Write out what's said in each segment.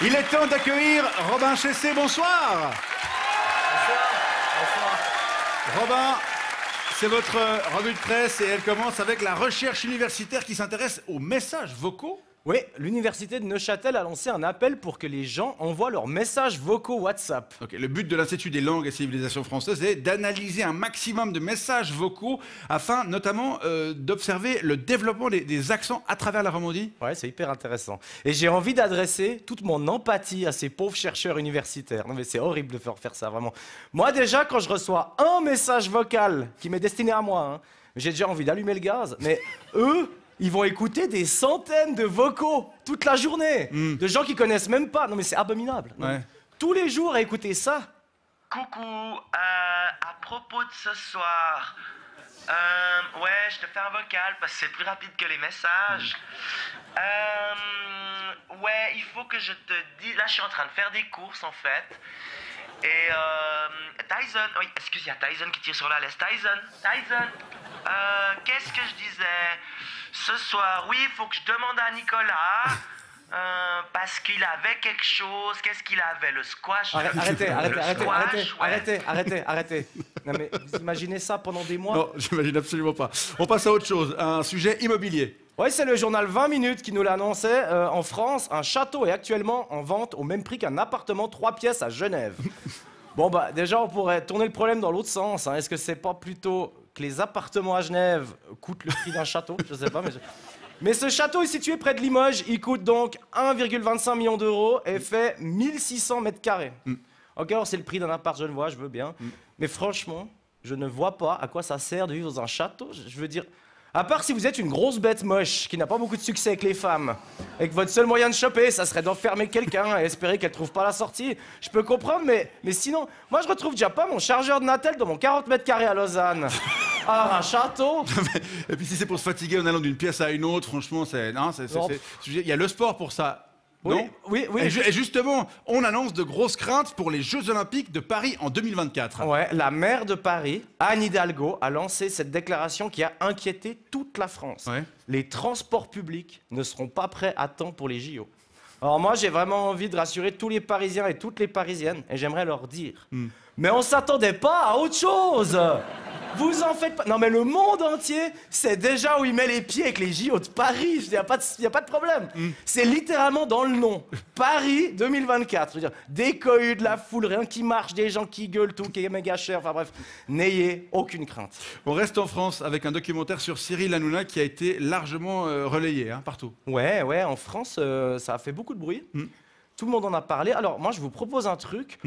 Il est temps d'accueillir Robin Chessé, bonsoir. Bonsoir. Robin, c'est votre revue de presse et elle commence avec la recherche universitaire qui s'intéresse aux messages vocaux. Oui, l'université de Neuchâtel a lancé un appel pour que les gens envoient leurs messages vocaux WhatsApp. Ok, le but de l'Institut des langues et civilisations françaises est d'analyser un maximum de messages vocaux afin notamment d'observer le développement des accents à travers la Romandie. Ouais, c'est hyper intéressant. Et j'ai envie d'adresser toute mon empathie à ces pauvres chercheurs universitaires. Non mais c'est horrible de faire ça, vraiment. Moi déjà, quand je reçois un message vocal qui m'est destiné à moi, hein, j'ai déjà envie d'allumer le gaz, mais eux... Ils vont écouter des centaines de vocaux toute la journée, de gens qu'ils connaissent même pas. Non mais c'est abominable. Ouais. Tous les jours à écouter ça. Coucou, à propos de ce soir, ouais, je te fais un vocal parce que c'est plus rapide que les messages. Ouais, il faut que je te dise, là je suis en train de faire des courses en fait. Et Tyson, oui, excuse, il y a Tyson qui tire sur la laisse. Tyson, qu'est-ce que je disais? Ce soir, oui, il faut que je demande à Nicolas, parce qu'il avait quelque chose. Qu'est-ce qu'il avait? Le squash? Arrêtez. Non mais vous imaginez ça pendant des mois? Non, j'imagine absolument pas. On passe à autre chose, un sujet immobilier. Oui, c'est le journal 20 minutes qui nous l'annonçait. En France, un château est actuellement en vente au même prix qu'un appartement 3 pièces à Genève. Bon bah déjà on pourrait tourner le problème dans l'autre sens. Hein. Est-ce que c'est pas plutôt que les appartements à Genève coûtent le prix d'un château? Je sais pas, mais ce château est situé près de Limoges. Il coûte donc 1,25 million d'euros et fait 1600 mètres carrés. Ok, alors c'est le prix d'un appart genevois, je veux bien. Mais franchement, je ne vois pas à quoi ça sert de vivre dans un château. Je veux dire... À part si vous êtes une grosse bête moche qui n'a pas beaucoup de succès avec les femmes et que votre seul moyen de choper, ça serait d'enfermer quelqu'un et espérer qu'elle trouve pas la sortie, je peux comprendre, mais sinon, moi je retrouve déjà pas mon chargeur de Natel dans mon 40 mètres carrés à Lausanne. Ah, un château. Et puis si c'est pour se fatiguer en allant d'une pièce à une autre, franchement, il y a le sport pour ça. Non? Oui. Et justement, on annonce de grosses craintes pour les Jeux Olympiques de Paris en 2024. Ouais, la maire de Paris, Anne Hidalgo, a lancé cette déclaration qui a inquiété toute la France. Ouais. Les transports publics ne seront pas prêts à temps pour les JO. Alors moi, j'ai vraiment envie de rassurer tous les Parisiens et toutes les Parisiennes, et j'aimerais leur dire, mais on s'attendait pas à autre chose. Vous en faites pas. Non mais le monde entier sait déjà où il met les pieds avec les JO de Paris. Il n'y a pas de problème. C'est littéralement dans le nom. Paris 2024. Je veux dire, des cohues, de la foule, rien qui marche, des gens qui gueulent, tout qui est méga cher. Enfin bref, n'ayez aucune crainte. On reste en France avec un documentaire sur Cyril Hanouna qui a été largement relayé partout. Ouais, en France, ça a fait beaucoup de bruit. Tout le monde en a parlé. Alors moi, je vous propose un truc.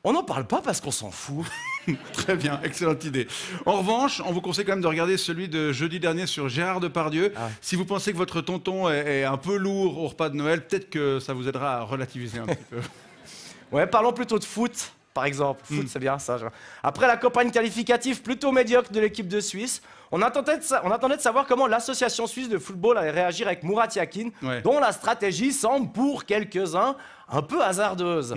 On n'en parle pas parce qu'on s'en fout. Très bien, excellente idée. En revanche, on vous conseille quand même de regarder celui de jeudi dernier sur Gérard Depardieu. Ah ouais. Si vous pensez que votre tonton est un peu lourd au repas de Noël, peut-être que ça vous aidera à relativiser un petit peu. Ouais, parlons plutôt de foot, par exemple. Foot, c'est bien ça. Après la campagne qualificative plutôt médiocre de l'équipe de Suisse, on attendait de savoir comment l'association suisse de football allait réagir avec Murat Yakin, dont la stratégie semble, pour quelques-uns, un peu hasardeuse.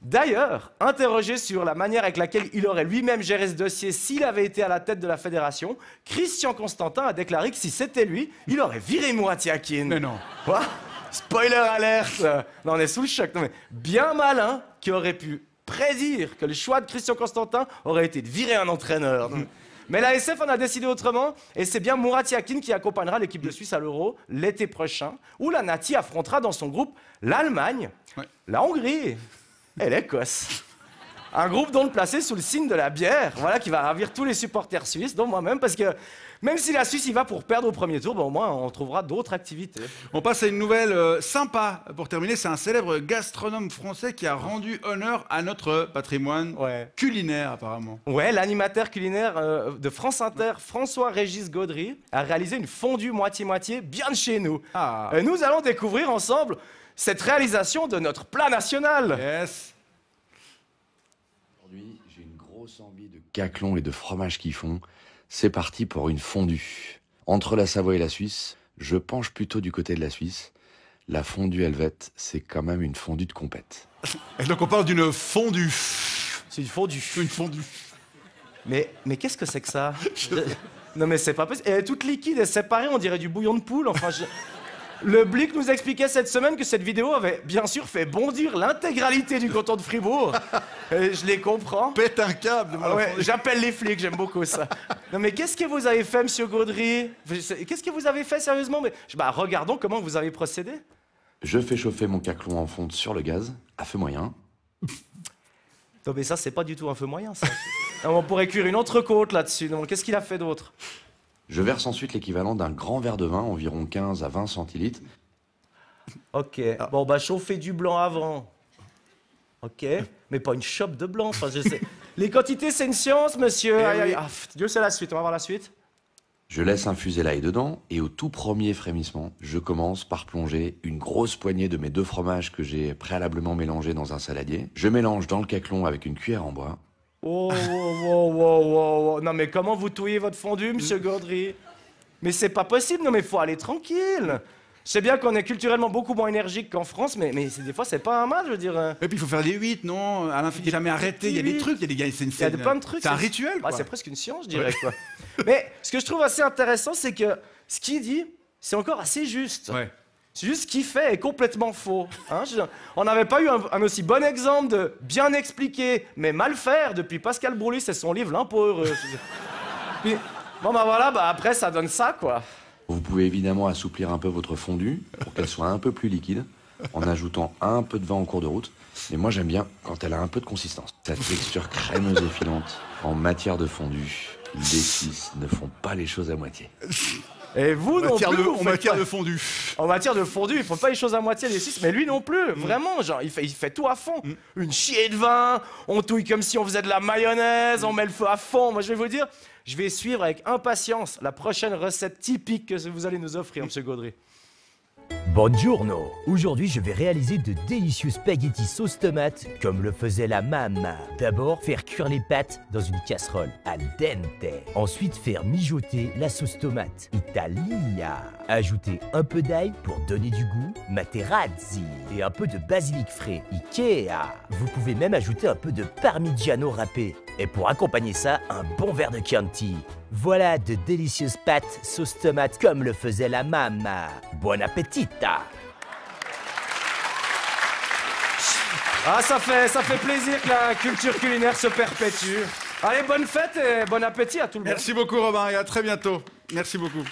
D'ailleurs, interrogé sur la manière avec laquelle il aurait lui-même géré ce dossier s'il avait été à la tête de la fédération, Christian Constantin a déclaré que si c'était lui, il aurait viré Murat Yakin. Mais non. Quoi? Spoiler alert. Non, on est sous le choc. Non, mais bien malin qui aurait pu prédire que le choix de Christian Constantin aurait été de virer un entraîneur. Mais la SF en a décidé autrement, et c'est bien Murat Yakin qui accompagnera l'équipe de Suisse à l'Euro l'été prochain, où la Nati affrontera dans son groupe l'Allemagne, la Hongrie et l'Écosse. Un groupe donc placé sous le signe de la bière, voilà, qui va ravir tous les supporters suisses, dont moi-même, parce que même si la Suisse y va pour perdre au premier tour, au moins on trouvera d'autres activités. On passe à une nouvelle sympa pour terminer. C'est un célèbre gastronome français qui a rendu honneur à notre patrimoine culinaire, apparemment. Ouais, l'animateur culinaire de France Inter, François-Régis Gaudry, a réalisé une fondue moitié-moitié bien de chez nous. Et nous allons découvrir ensemble cette réalisation de notre plat national. Yes. Aujourd'hui, j'ai une grosse envie de caclon et de fromage qui fond. C'est parti pour une fondue. Entre la Savoie et la Suisse, je penche plutôt du côté de la Suisse. La fondue helvète, c'est quand même une fondue de compète. Et donc on parle d'une fondue. C'est une fondue. Une fondue. Mais qu'est-ce que c'est que ça? Non mais c'est pas possible. Elle est toute liquide et séparée, on dirait du bouillon de poule. Enfin, Le Blick nous expliquait cette semaine que cette vidéo avait bien sûr fait bondir l'intégralité du canton de Fribourg. Et je les comprends. Pète un câble devant la Ouais, fondue. j'appelle les flics, j'aime beaucoup ça. Non mais qu'est-ce que vous avez fait, monsieur Gaudry? Qu'est-ce que vous avez fait sérieusement? Bah regardons comment vous avez procédé. Je fais chauffer mon caclon en fonte sur le gaz, à feu moyen. Non mais ça c'est pas du tout un feu moyen ça. Non, on pourrait cuire une entrecôte là-dessus. Donc qu'est-ce qu'il a fait d'autre? Je verse ensuite l'équivalent d'un grand verre de vin, environ 15 à 20 centilitres. Ok, bon bah chauffer du blanc avant. Ok, mais pas une chope de blanc. Enfin, je sais. Les quantités c'est une science, monsieur. Aïe, aïe. Ah, Dieu sait la suite, on va voir la suite. Je laisse infuser l'ail dedans et au tout premier frémissement, je commence par plonger une grosse poignée de mes 2 fromages que j'ai préalablement mélangés dans un saladier. Je mélange dans le caclon avec une cuillère en bois. Oh, oh. Non mais comment vous touillez votre fondu, monsieur Gaudry? Mais c'est pas possible, non mais faut aller tranquille. Je sais bien qu'on est culturellement beaucoup moins énergique qu'en France, mais des fois c'est pas un mal, je veux dire. Et puis il faut faire des 8, non? Alain Philippe, jamais arrêté. Il y a des trucs, il y a des gars, c'est une Il y a plein de trucs. C'est un rituel, Ouais, quoi. c'est presque une science, je dirais, quoi. Mais ce que je trouve assez intéressant, c'est que ce qu'il dit, c'est encore assez juste. Ouais. C'est juste ce qu'il fait est complètement faux. Hein, on n'avait pas eu un aussi bon exemple de bien expliquer, mais mal faire depuis Pascal Broulis et son livre L'impôt heureux. Puis, bon bah voilà, bah après ça donne ça, quoi. Vous pouvez évidemment assouplir un peu votre fondue pour qu'elle soit un peu plus liquide, en ajoutant un peu de vin en cours de route. Mais moi j'aime bien quand elle a un peu de consistance. Sa texture crémeuse et filante. En matière de fondue, les Suisses ne font pas les choses à moitié. Et vous non plus, vous En faites matière pas- de fondu. En matière de fondu, ils font pas les choses à moitié les Suisses, mais lui non plus, vraiment, genre il fait tout à fond. Une chier de vin, on touille comme si on faisait de la mayonnaise, on met le feu à fond. Moi je vais vous dire, je vais suivre avec impatience la prochaine recette typique que vous allez nous offrir, monsieur Gaudry. Buongiorno! Aujourd'hui, je vais réaliser de délicieux spaghettis sauce tomate comme le faisait la mamma. D'abord, faire cuire les pâtes dans une casserole al dente. Ensuite, faire mijoter la sauce tomate Italia. Ajouter un peu d'ail pour donner du goût, materazzi. Et un peu de basilic frais Ikea. Vous pouvez même ajouter un peu de parmigiano râpé. Et pour accompagner ça, un bon verre de Chianti. Voilà de délicieuses pâtes sauce tomate comme le faisait la mamma. Bon appétita! Ah ça fait plaisir que la culture culinaire se perpétue. Allez, bonne fête et bon appétit à tout le monde. Merci beaucoup, Robin, et à très bientôt. Merci beaucoup.